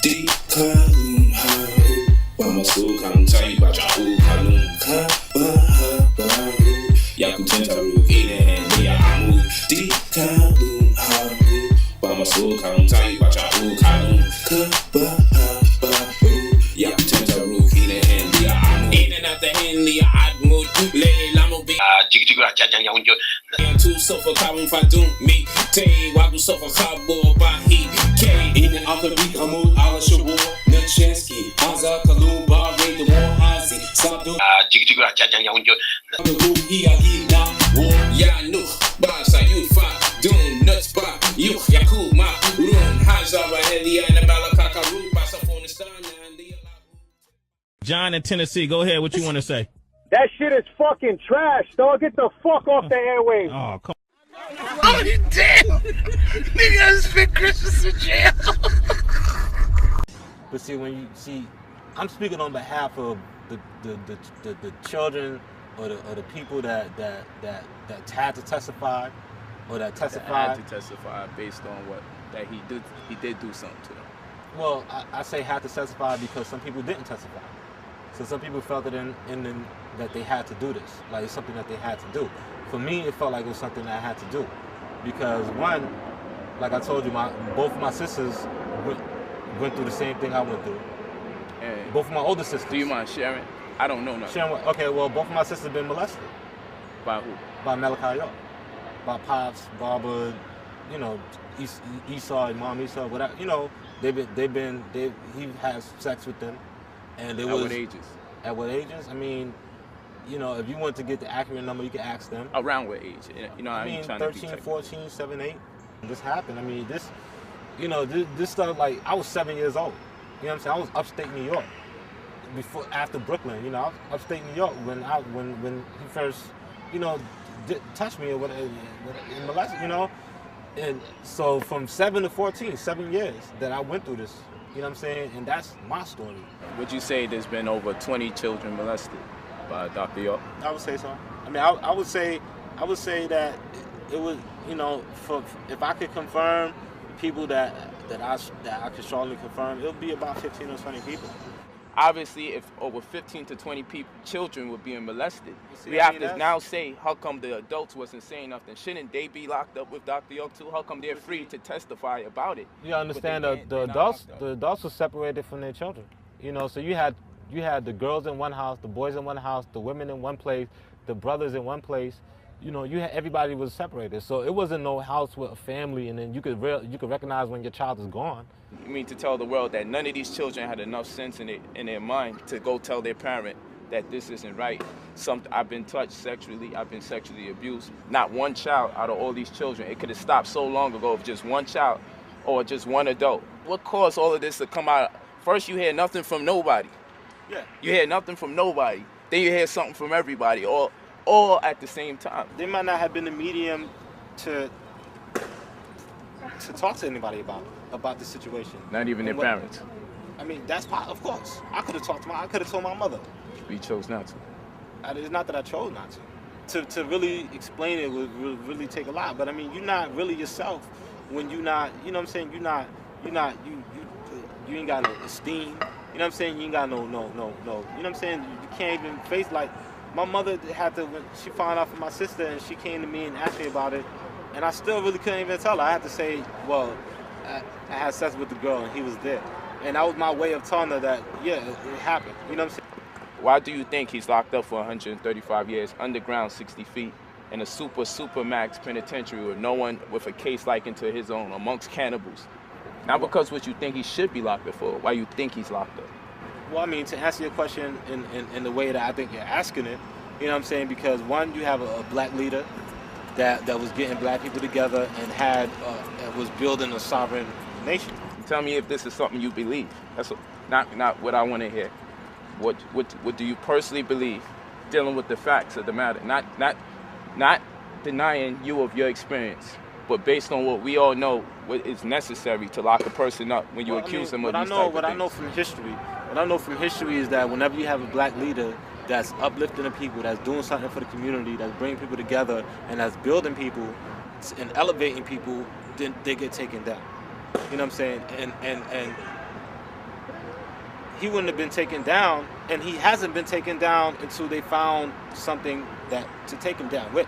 Di kalum haru, Bamasu kalum tayi bajahu kalum kabahabaru, Yakutentaru ine niya amu. Di kalum haru, Bamasu kalum tayi bajahu kalum kabahabaru, Yakutentaru ine niya amu. Ine na tahin niya admu, le lamo bi. Jigijigura jajan ya unjo. Tu sofa kalum fadum mi te wagu sofa kabo bahi ke. Ine akari amud ala shabu Nachansky Haza kalum ba re the war hazi sabdu. Jigijigura jajan ya unjo. Hi agi na wo ya nu ba sa you fa dun nuts ba you yaku ma run haza ba helia na balaka ru ba sa fonistan and the. John in Tennessee, go ahead. What you want to say? That shit is fucking trash, dog. Get the fuck off the airwaves. Oh, come Oh, he dead. Nigga, it's been Christmas in jail. But see, when you see, I'm speaking on behalf of the children or the people that had to testify or that testified. Had to testify based on what that he did do something to them. Well, I say had to testify because some people didn't testify. So some people felt it in that they had to do this, like it's something that they had to do. For me, it felt like it was something that I had to do, because one, like I told you, both of my sisters went through the same thing I went through. And both of my older sisters. Do you mind sharing? I don't know nothing. Sharing what? Okay, well, both of my sisters have been molested. By who? By Malachi York. By Pops, Barbara, you know, Esau, Imam Esau, whatever. You know, he has sex with them. And At what ages? At what ages? I mean, you know, if you want to get the accurate number, you can ask them. Around what age? You know, I mean, trying 13, to be 14, 7, 8. This happened. I mean, this, you know, this stuff, like, I was 7 years old. You know what I'm saying? I was upstate New York after Brooklyn. You know, I was upstate New York when he first, you know, touched me or whatever, in molested, you know. And so from 7 to 14, 7 years that I went through this. You know what I'm saying? And that's my story. Would you say there's been over 20 children molested by Dr. York? I would say so. I mean, I would say that it was, you know, if I could confirm people that I could strongly confirm, it would be about 15 or 20 people. Obviously, if over 15 to 20 children were being molested, See, we have to now say, how come the adults wasn't saying nothing? Shouldn't they be locked up with Dr. York too? How come they're free to testify about it? You understand the adults were separated from their children. You know, so you had the girls in one house, the boys in one house, the women in one place, the brothers in one place. You know, everybody was separated. So it wasn't no house with a family, and then you could recognize when your child is gone. You mean to tell the world that none of these children had enough sense in their mind to go tell their parent that this isn't right? I've been touched sexually, I've been sexually abused. Not one child out of all these children. It could have stopped so long ago if just one child or just one adult. What caused all of this to come out? First you hear nothing from nobody. Yeah. You hear nothing from nobody. Then you hear something from everybody, all at the same time. They might not have been the medium to talk to anybody about the situation. Not even their parents. I mean, that's of course. I could have I could have told my mother. We chose not to. It's not that I chose not to. To really explain it would really take a lot. But I mean, you're not really yourself when you're not. You know what I'm saying? You ain't got no esteem. You know what I'm saying? You ain't got no. You know what I'm saying? You can't even face, like, my mother had to, when she found out from my sister and she came to me and asked me about it, and I still really couldn't even tell her. I had to say, well, I had sex with the girl and he was there. And that was my way of telling her that, yeah, it happened. You know what I'm saying? Why do you think he's locked up for 135 years, underground 60 feet, in a super max penitentiary with no one with a case likened to his own, amongst cannibals? Not because what you think he should be locked up for, why you think he's locked up. Well, I mean, to answer your question in the way that I think you're asking it, you know what I'm saying? Because one, you have a black leader that was getting black people together and was building a sovereign nation. Tell me if this is something you believe. That's not what I want to hear. What do you personally believe, dealing with the facts of the matter? Not denying you of your experience, but based on what we all know, what is necessary to lock a person up when you accuse them of these type of things. What I know from history is that whenever you have a black leader that's uplifting the people, that's doing something for the community, that's bringing people together, and that's building people and elevating people, then they get taken down. You know what I'm saying? And he wouldn't have been taken down, and he hasn't been taken down until they found something that to take him down with.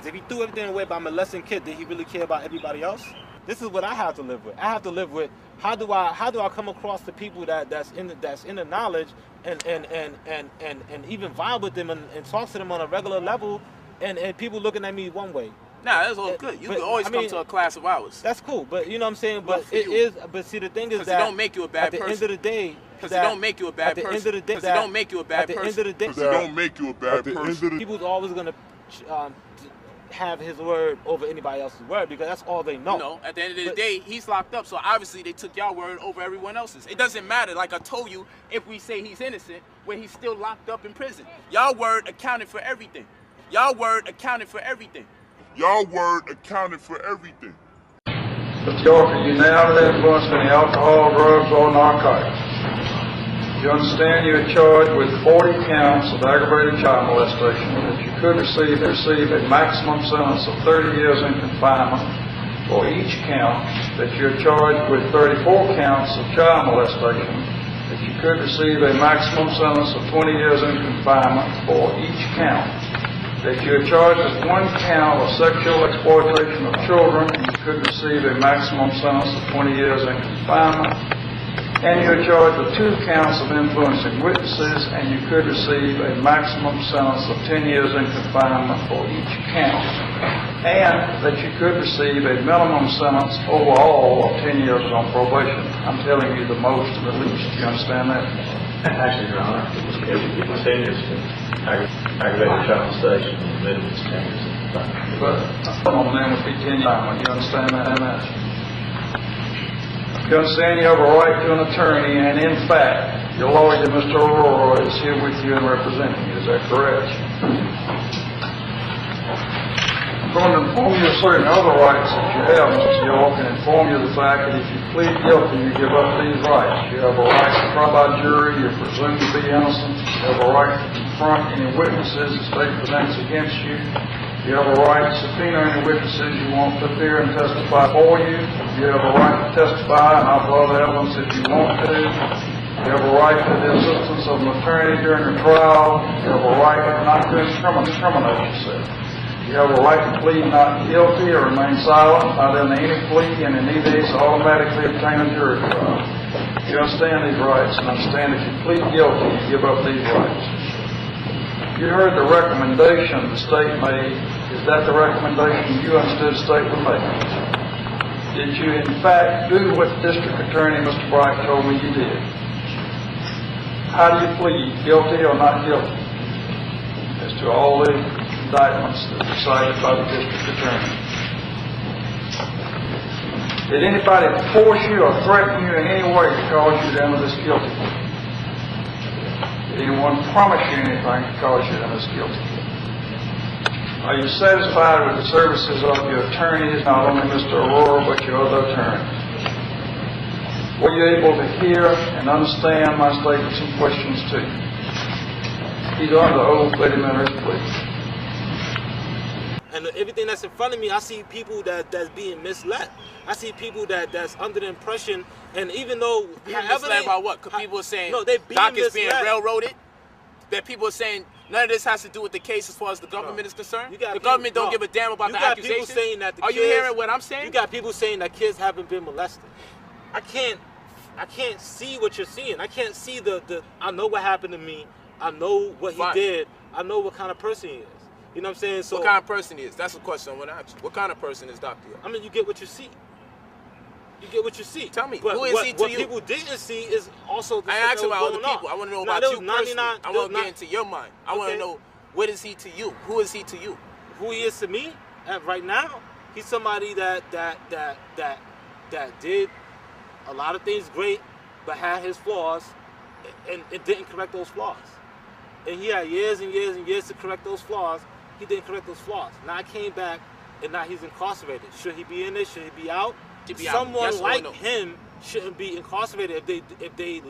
If he threw everything away by molesting kids, did he really care about everybody else? This is what I have to live with. I have to live with how do I come across the people that's in the knowledge and even vibe with them and talk to them on a regular level, and people looking at me one way. Nah, that's all good. You can always come to a class of ours. That's cool, but you know what I'm saying. But it is. But see, the thing is that it don't make you a bad person. At the end of the day, because it don't make you a bad person. At the end of the day, because it don't make you a bad person. At the end of the day, because it don't make you a bad person. People's always gonna have his word over anybody else's word because that's all they know. You know, at the end of the day, he's locked up, so obviously they took y'all word over everyone else's. It doesn't matter. Like I told you, if we say he's innocent, when he's still locked up in prison, y'all word accounted for everything. Y'all word accounted for everything. Y'all word accounted for everything. Mr. York, are you now under the influence of any alcohol, drugs, or narcotics? You understand you are charged with 40 counts of aggravated child molestation, that you could receive a maximum sentence of 30 years in confinement for each count, that you're charged with 34 counts of child molestation, that you could receive a maximum sentence of 20 years in confinement for each count, that you're charged with 1 count of sexual exploitation of children, and you could receive a maximum sentence of 20 years in confinement, and you're charged with 2 counts of influencing witnesses, and you could receive a maximum sentence of 10 years in confinement for each count, and that you could receive a minimum sentence overall of 10 years on probation. I'm telling you the most and the least. Do you understand that? Actually, Your Honor, it was 10 years aggravated child molestation, minimum 10 years. But the minimum then would be 10 years. You understand that? You understand you have a right to an attorney, and in fact, your lawyer, Mr. Aurora, is here with you and representing you. Is that correct? I'm going to inform you of certain other rights that you have, Mr. York, and inform you of the fact that if you plead guilty, you give up these rights. You have a right to trial by jury. You're presumed to be innocent. You have a right to confront any witnesses the state presents against you. You have a right to subpoena any witnesses you want to appear and testify for you. You have a right to testify and offer other evidence if you want to. You have a right to the assistance of an attorney during the trial. You have a right not to incriminate yourself. You have a right to plead not guilty or remain silent, not in any plea, and in either case automatically obtain a jury trial. You understand these rights, and understand if you plead guilty, you give up these rights. You heard the recommendation the state made. Is that the recommendation you understood the state would make? Did you, in fact, do what the district attorney, Mr. Bright, told me you did? How do you plead, guilty or not guilty, as to all the indictments that were cited by the district attorney? Did anybody force you or threaten you in any way to cause you to enter this guilty? Did anyone promise you anything to cause you to enter this guilty? Are you satisfied with the services of your attorneys, not only Mr. Aurora, but your other attorneys? Were you able to hear and understand my statements and questions to you? He's under oath, let him enter his plea. And everything that's in front of me, I see people that's being misled. I see people that's under the impression, and even though misled by what? Because people are saying Doc is being railroaded. That people are saying none of this has to do with the case as far as the government is concerned. The government don't give a damn about the accusations. Saying that are you hearing what I'm saying? You got people saying that kids haven't been molested. I can't see what you're seeing. I can't see I know what happened to me. I know what he did. I know what kind of person he is. You know what I'm saying? So what kind of person he is? That's the question I want to ask you. What kind of person is Dr. I mean, you get what you see. You get what you see. Tell me, but who is he to you? What people didn't see is also the I asked about other people. I want to know about you personally. I want to get into your mind. I want to know, what is he to you? Who is he to you? Who he is to me right now? He's somebody that did a lot of things great, but had his flaws, and it didn't correct those flaws. And he had years and years and years to correct those flaws. He didn't correct those flaws. Now I came back, and now he's incarcerated. Should he be in there? Should he be out? Someone yes like him shouldn't be incarcerated if they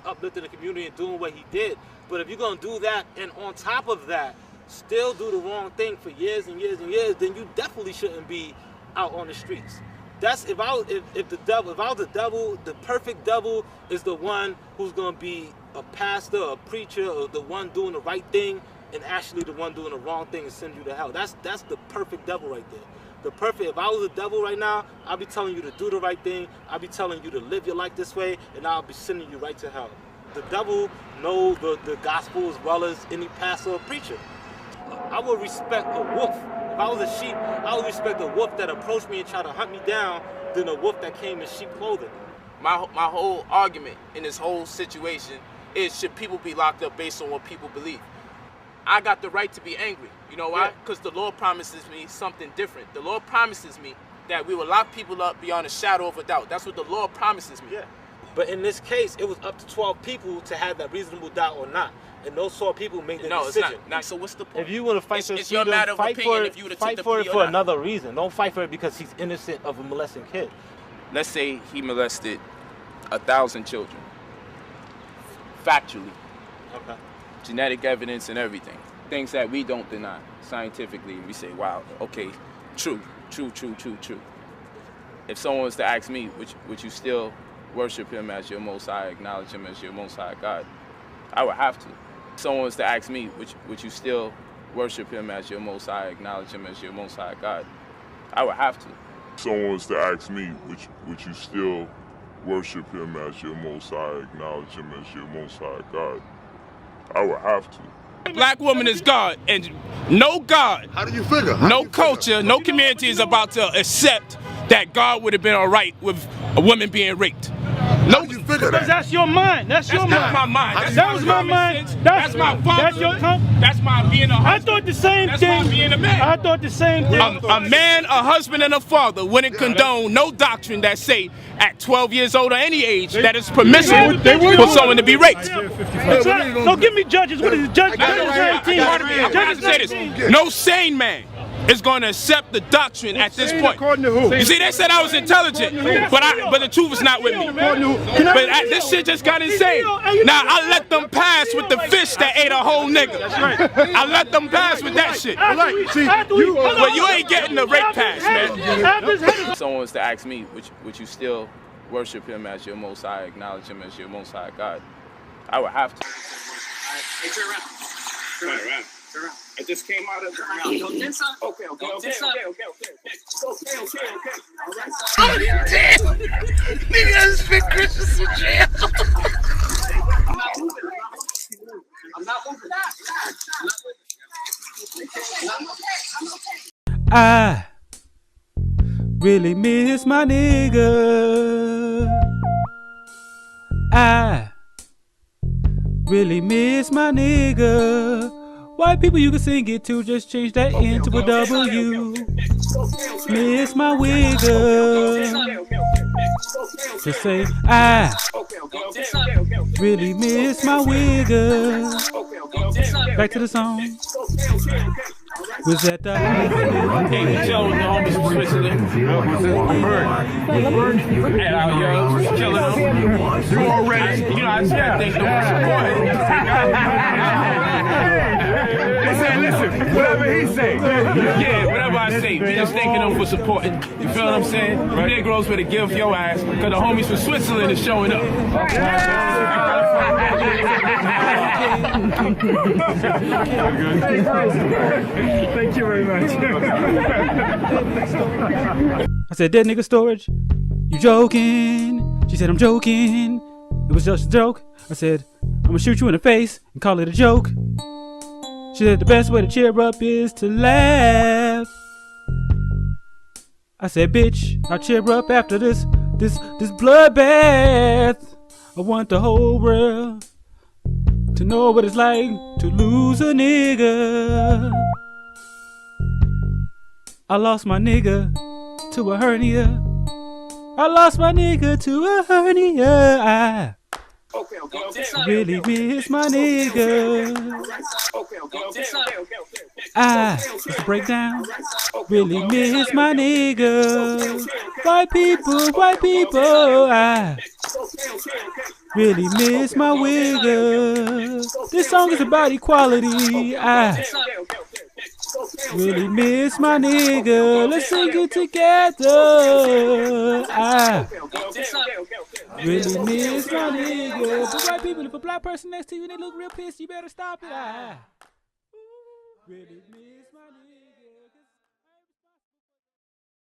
uplifted the community and doing what he did. But if you're gonna do that, and on top of that, still do the wrong thing for years and years and years, then you definitely shouldn't be out on the streets. That's if I was the devil, the perfect devil is the one who's gonna be a pastor, a preacher, or the one doing the right thing, and actually the one doing the wrong thing and send you to hell. That's the perfect devil right there. The perfect. If I was a devil right now, I'd be telling you to do the right thing. I'd be telling you to live your life this way, and I'll be sending you right to hell. The devil knows the gospel as well as any pastor or preacher. I would respect a wolf. If I was a sheep, I would respect a wolf that approached me and tried to hunt me down than a wolf that came in sheep clothing. My whole argument in this whole situation is, should people be locked up based on what people believe? I got the right to be angry. You know why? Because the Lord promises me something different. The Lord promises me that we will lock people up beyond a shadow of a doubt. That's what the Lord promises me. Yeah. But in this case, it was up to 12 people to have that reasonable doubt or not. And those 12 people made the decision. It's not. So what's the point? If you want to fight for it's your matter of opinion if you would have fight for it for another reason. Don't fight for it because he's innocent of a molesting kid. Let's say he molested 1,000 children. Factually. Okay. Genetic evidence and everything. Things that we don't deny scientifically. We say, wow, okay, true. If someone was to ask me, would you still worship him as your Most High, acknowledge him as your Most High God? I would have to. If someone was to ask me, would you still worship him as your Most High, acknowledge him as your Most High God? I would have to. If someone was to ask me, would you still worship him as your Most High, acknowledge him as your Most High God? I would have to. Black woman is God, and no God, How do you figure? no culture, no community is about to accept that God would have been all right with a woman being raped. How do you figure that? That's your mind. That's your mind. That's my mind. That was my mind. That's my father. That's my being a husband. I thought the same thing. That's my being a man. I thought the same thing. A man, a husband, and a father wouldn't condone no doctrine that say at 12 years old or any age that it's permissible for someone to be raped. So give me judges. What is it? Judges 19. I say this. No sane man is going to accept the doctrine at this point. According to who? You see, they said I was intelligent, but the truth is not with me. But this shit just got insane. Now I let them pass with the fish that ate a whole nigga. I let them pass with that shit. But you ain't getting the rape pass, man. If someone was to ask me, would you still worship him as your Most High, acknowledge him as your Most High God? I would have to. Hey, turn around. Turn around. I just came out of the Okay. Oh, you damn! Nigga, I spent Christmas in jail. I'm not moving. I really miss my nigga. I really miss my nigga. White people you can sing it to, just change that N to a W. Miss my wigger. Just say I really miss my wigger. Back to the song. Was that the Joe, the homies from Switzerland. And out here, killing them. You already, I just gotta think listen, whatever he say. Yeah, whatever I say. We just thanking them for supporting. You feel what I'm saying? You Negroes better give your ass, because the homies from Switzerland is showing up. Thank you very much. I said, dead nigga storage? You joking? She said, I'm joking. It was just a joke. I said, I'm gonna shoot you in the face and call it a joke. She said, the best way to cheer up is to laugh. I said, bitch, I'll cheer up after this bloodbath. I want the whole world to know what it's like to lose a nigga. I lost my nigga to a hernia. I lost my nigga to a hernia. I really miss my nigga. Let's break down. Really miss my nigga. White people, I really miss my wigger. This song is about equality. Really miss my nigga. Let's sing it together. I really miss my nigga. For white people, if a black person next to you and they look real pissed, you better stop it. I really miss my nigga.